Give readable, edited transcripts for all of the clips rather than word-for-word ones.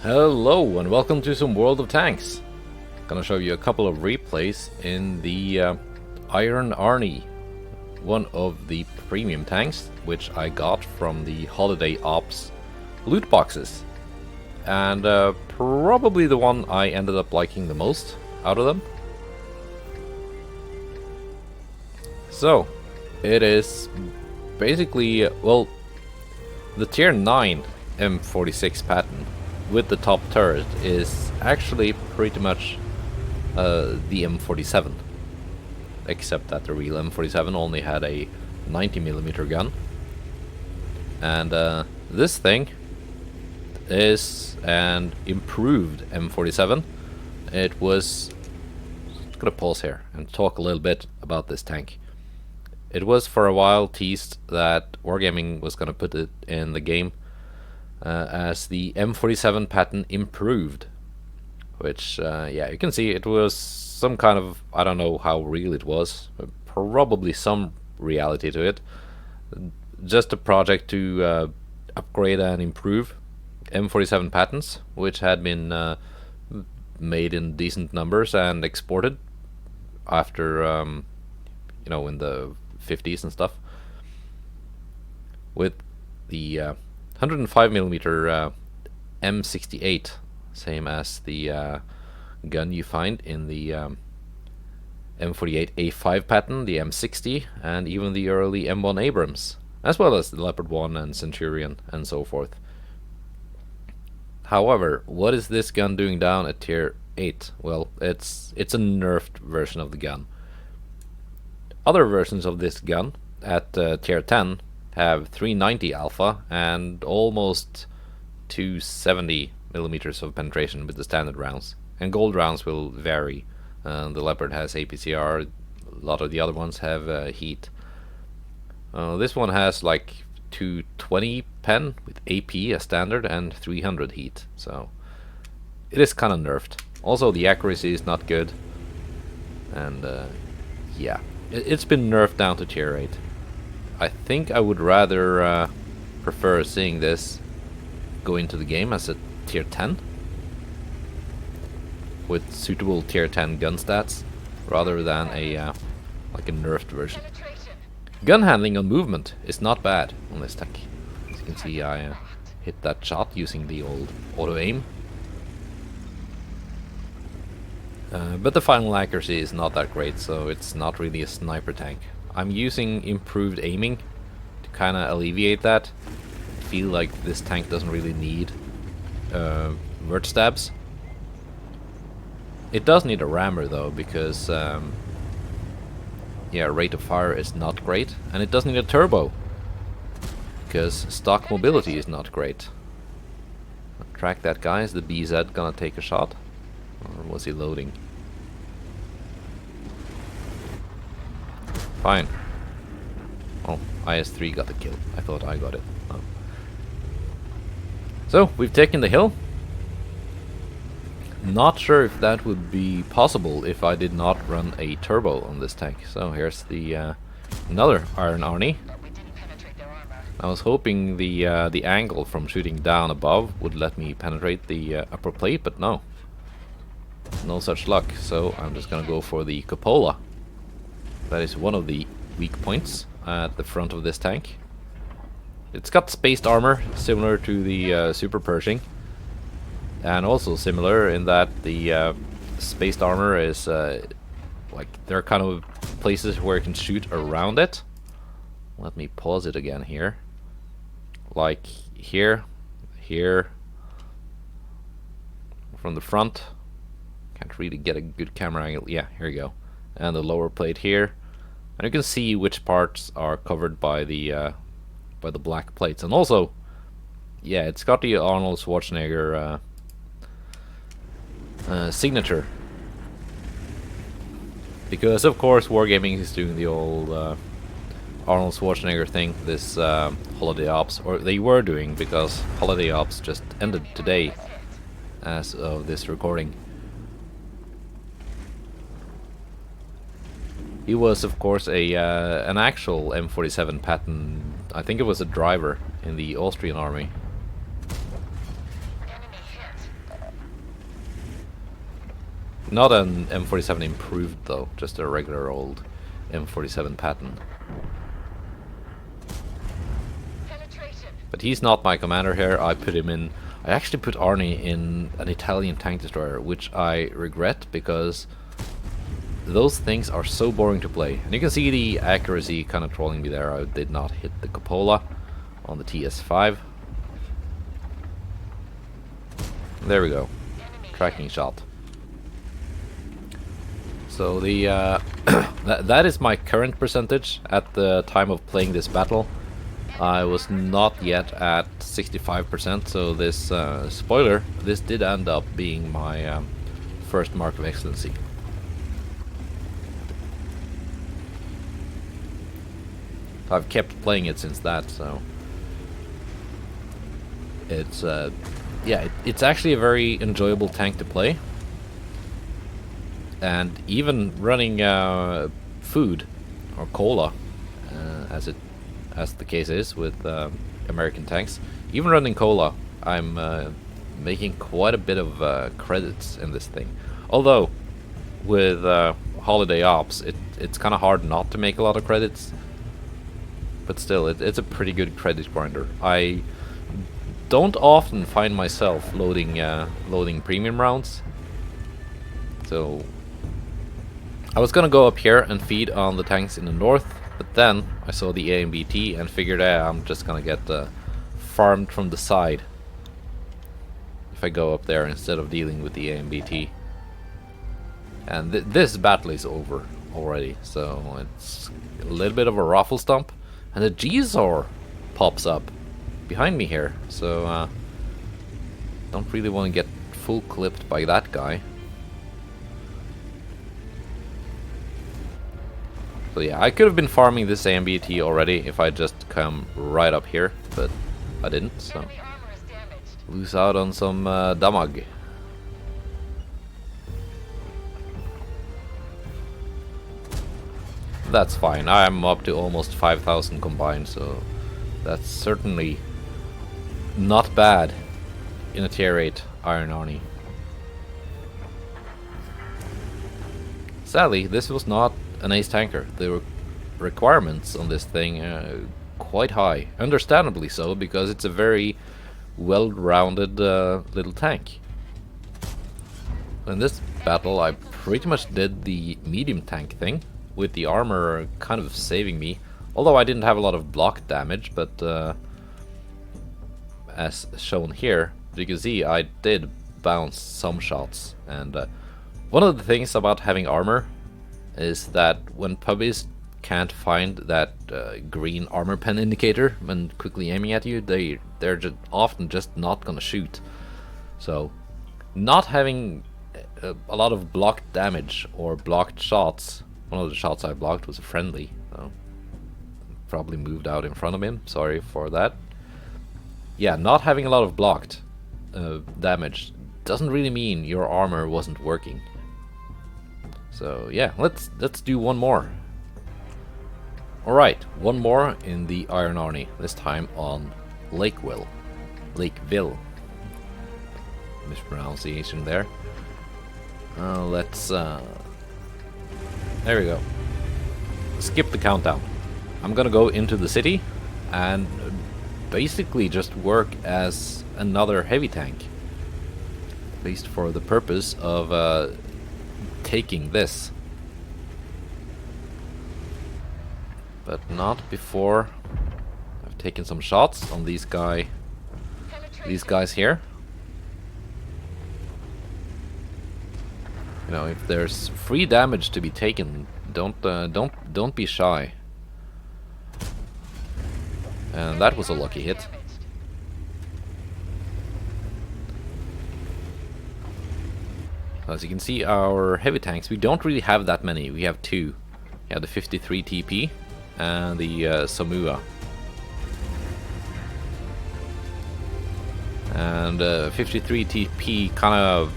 Hello and welcome to some World of Tanks. Gonna show you a couple of replays in the Iron Arnie, one of the premium tanks which I got from the Holiday Ops loot boxes, and probably the one I ended up liking the most out of them. So it is basically, well, the tier 9 M46 pattern with the top turret is actually pretty much the M47, except that the real M47 only had a 90mm gun, and this thing is an improved M47. It was, just gonna pause here and talk a little bit about this tank. It was for a while teased that Wargaming was gonna put it in the game as the M47 pattern improved, which yeah, you can see it was some kind of, I don't know how real it was, but probably some reality to it. Just a project to upgrade and improve M47 patterns, which had been made in decent numbers and exported after you know, in the 50s and stuff, with the 105mm M68, same as the gun you find in the M48A5 pattern, the M60, and even the early M1 Abrams, as well as the Leopard 1 and Centurion and so forth. However, what is this gun doing down at tier 8? Well, it's a nerfed version of the gun. Other versions of this gun at tier 10 have 390 alpha and almost 270mm of penetration with the standard rounds. And gold rounds will vary. The Leopard has APCR, a lot of the other ones have heat. This one has like 220 pen with AP as standard and 300 heat, so it is kind of nerfed. Also, the accuracy is not good, and yeah, it's been nerfed down to tier 8. I think I would rather prefer seeing this go into the game as a tier 10 with suitable tier 10 gun stats rather than a like a nerfed version. Gun handling on movement is not bad on this tank. As you can see, I hit that shot using the old auto aim, but the final accuracy is not that great, so it's not really a sniper tank. I'm using improved aiming to kind of alleviate that. I feel like this tank doesn't really need vert stabs. It does need a rammer though, because yeah, rate of fire is not great, and it does need a turbo because stock mobility is not great. Track that guy. Is the BZ gonna take a shot, or was he loading? Fine. Oh, IS-3 got the kill. I thought I got it. Oh. So, we've taken the hill. Not sure if that would be possible if I did not run a turbo on this tank. So, here's the another Iron Arnie. I was hoping the angle from shooting down above would let me penetrate the upper plate, but no. No such luck, so I'm just gonna go for the cupola. That is one of the weak points at the front of this tank. It's got spaced armor, similar to the Super Pershing, and also similar in that the spaced armor is like, there are kind of places where you can shoot around it. Let me pause it again here. Like here, here, from the front. Can't really get a good camera angle. Yeah, here you go. And the lower plate here, and you can see which parts are covered by the black plates. And also, yeah, it's got the Arnold Schwarzenegger signature, because of course Wargaming is doing the old Arnold Schwarzenegger thing, this Holiday Ops, or they were doing, because Holiday Ops just ended today as of this recording. He was, of course, an actual M47 pattern. I think it was a driver in the Austrian army. Not an M47 improved though, just a regular old M47 pattern. But he's not my commander here. I put him in. I actually put Arnie in an Italian tank destroyer, which I regret because those things are so boring to play. And you can see the accuracy kind of trolling me there. I did not hit the cupola on the TS5. There we go. Tracking shot. So the that is my current percentage at the time of playing this battle. I was not yet at 65%, so this spoiler, this did end up being my first mark of excellency. I've kept playing it since that, so it's yeah, it's actually a very enjoyable tank to play. And even running food or cola, as the case is with American tanks, even running cola, I'm making quite a bit of credits in this thing. Although with holiday ops, it's kind of hard not to make a lot of credits, but still, it's a pretty good credit grinder. I don't often find myself loading premium rounds, so I was gonna go up here and feed on the tanks in the north, but then I saw the AMBT and figured, I'm just gonna get farmed from the side if I go up there instead of dealing with the AMBT. And this battle is over already, so it's a little bit of a raffle stump. And the G-Zor pops up behind me here, so don't really want to get full clipped by that guy. So yeah, I could have been farming this AMBT already if I just come right up here, but I didn't, so lose out on some damage. That's fine. I'm up to almost 5,000 combined, so that's certainly not bad in a tier 8 Iron Arnie. Sadly, this was not an ace tanker. The requirements on this thing quite high. Understandably so, because it's a very well-rounded little tank. In this battle, I pretty much did the medium tank thing, with the armor kind of saving me. Although I didn't have a lot of block damage, but as shown here, you can see I did bounce some shots. And one of the things about having armor is that when pubbies can't find that green armor pen indicator when quickly aiming at you, they're just often just not gonna shoot. So not having a lot of blocked damage or blocked shots. One of the shots I blocked was a friendly, so probably moved out in front of him. Sorry for that. Yeah, not having a lot of blocked damage doesn't really mean your armor wasn't working. So yeah, let's do one more. Alright, one more in the Iron Arnie, this time on Lakeville. Mispronunciation there. Let's there we go. Skip the countdown. I'm gonna go into the city and basically just work as another heavy tank. At least for the purpose of taking this. But not before I've taken some shots on these guys here. You know, if there's free damage to be taken, don't be shy. And that was a lucky hit. As you can see, our heavy tanks, we don't really have that many. We have two. We have the 53 TP and the Samua. And 53 TP kind of,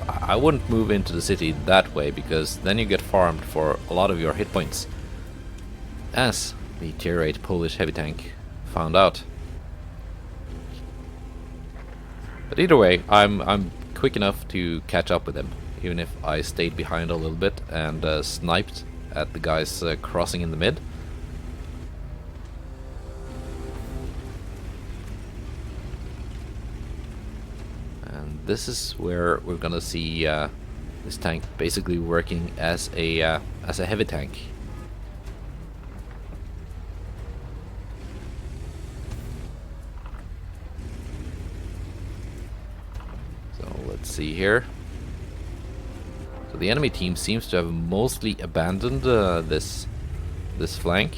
I wouldn't move into the city that way, because then you get farmed for a lot of your hit points, as the tier 8 Polish heavy tank found out. But either way, I'm quick enough to catch up with him. even if I stayed behind a little bit and sniped at the guys crossing in the mid. And this is where we're gonna see this tank basically working as a heavy tank. So let's see here. So the enemy team seems to have mostly abandoned this flank.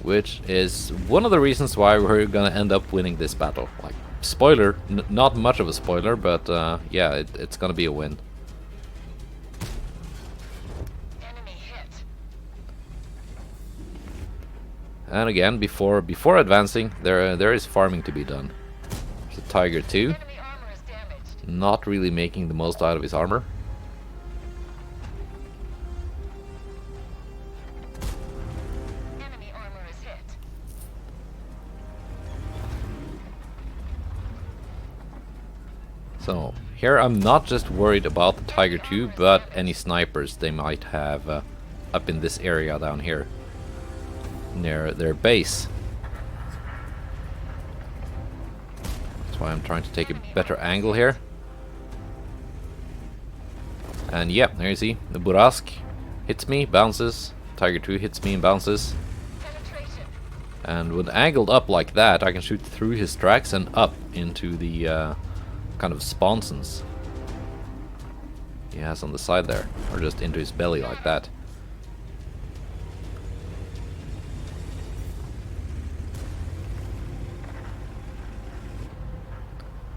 Which is one of the reasons why we're gonna end up winning this battle. Like, spoiler, not much of a spoiler, but yeah, it's gonna be a win. Enemy hit. And again, before advancing, there is farming to be done. There's a Tiger 2, Enemy armor is damaged. not really making the most out of his armor. Enemy armor is hit. So here I'm not just worried about the Tiger 2, but any snipers they might have up in this area down here near their base. That's why I'm trying to take a better angle here. And yeah, there you see, the Burask hits me, bounces. Tiger 2 hits me and bounces. Penetration. And when angled up like that, I can shoot through his tracks and up into the kind of sponsons he has on the side there, or just into his belly like that.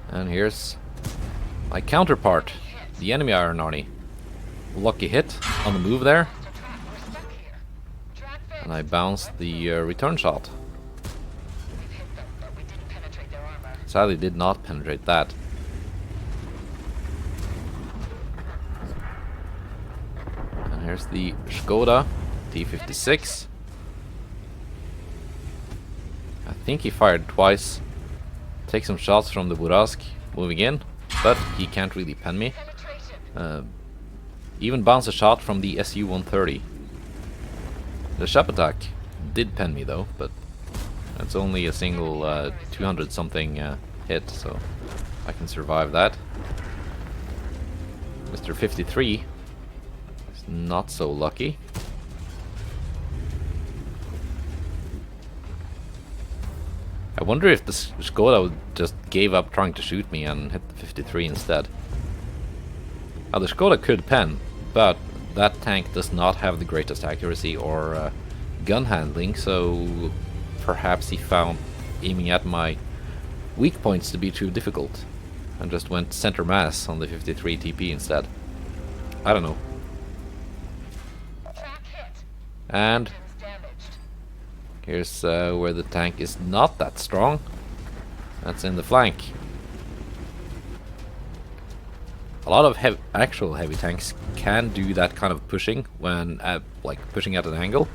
And here's my counterpart, the enemy Iron Arnie. Lucky hit on the move there, We're stuck here. Track failed. and I bounced the return shot. We've hit them, but we didn't penetrate their armor. Sadly did not penetrate that. And here's the Skoda T56. I think he fired twice. Take some shots from the Burask moving in, but he can't really pen me. Penetration. Even bounce a shot from the SU-130. The Shep attack did pen me though, but it's only a single 200 something hit, so I can survive that. Mr. 53 is not so lucky. I wonder if the Skoda just gave up trying to shoot me and hit the 53 instead. Now the Skoda could pen, but that tank does not have the greatest accuracy or gun handling, so perhaps he found aiming at my weak points to be too difficult and just went center mass on the 53 TP instead. I don't know. Track hit. And Pins damaged. here's where the tank is not that strong. That's in the flank. A lot of actual heavy tanks can do that kind of pushing when like pushing at an angle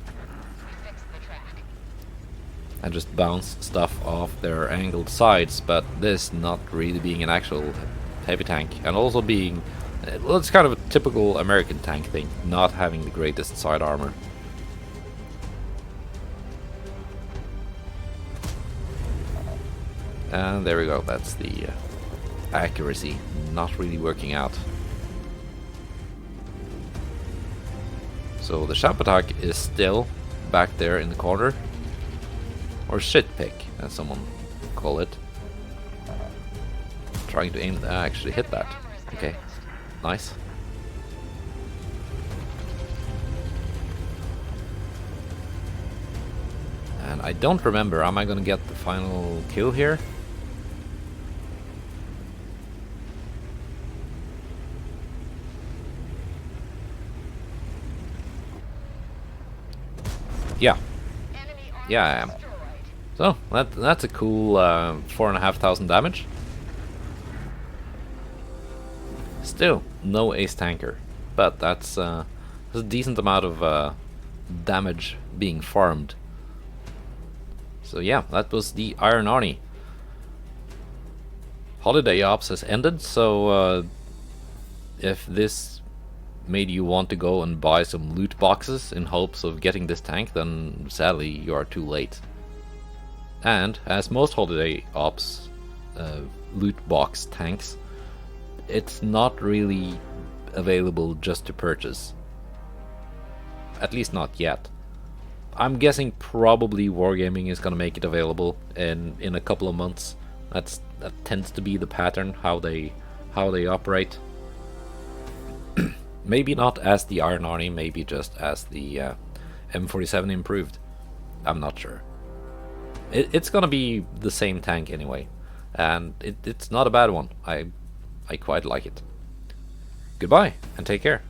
We fixed the track. and just bounce stuff off their angled sides, but this not really being an actual heavy tank, and also being, well, it's kind of a typical American tank thing, not having the greatest side armor. And there we go, that's the accuracy not really working out. So the Shep attack is still back there in the corner, or shit pick as someone call it. Trying to aim, actually hit that. Okay, nice. And I don't remember, am I gonna get the final kill here? Yeah, Enemy armor yeah I am. destroyed. So that's a cool 4,500 damage. Still no ace tanker, but that's a decent amount of damage being farmed. So yeah, that was the Iron Arnie. Holiday Ops has ended, so if this made you want to go and buy some loot boxes in hopes of getting this tank, then sadly you are too late. And as most Holiday Ops loot box tanks, it's not really available just to purchase. At least not yet. I'm guessing probably Wargaming is gonna make it available in a couple of months. That tends to be the pattern how they operate. Maybe not as the Iron Arnie, maybe just as the M47 improved. I'm not sure. It's gonna be the same tank anyway, and it's not a bad one. I quite like it. Goodbye and take care.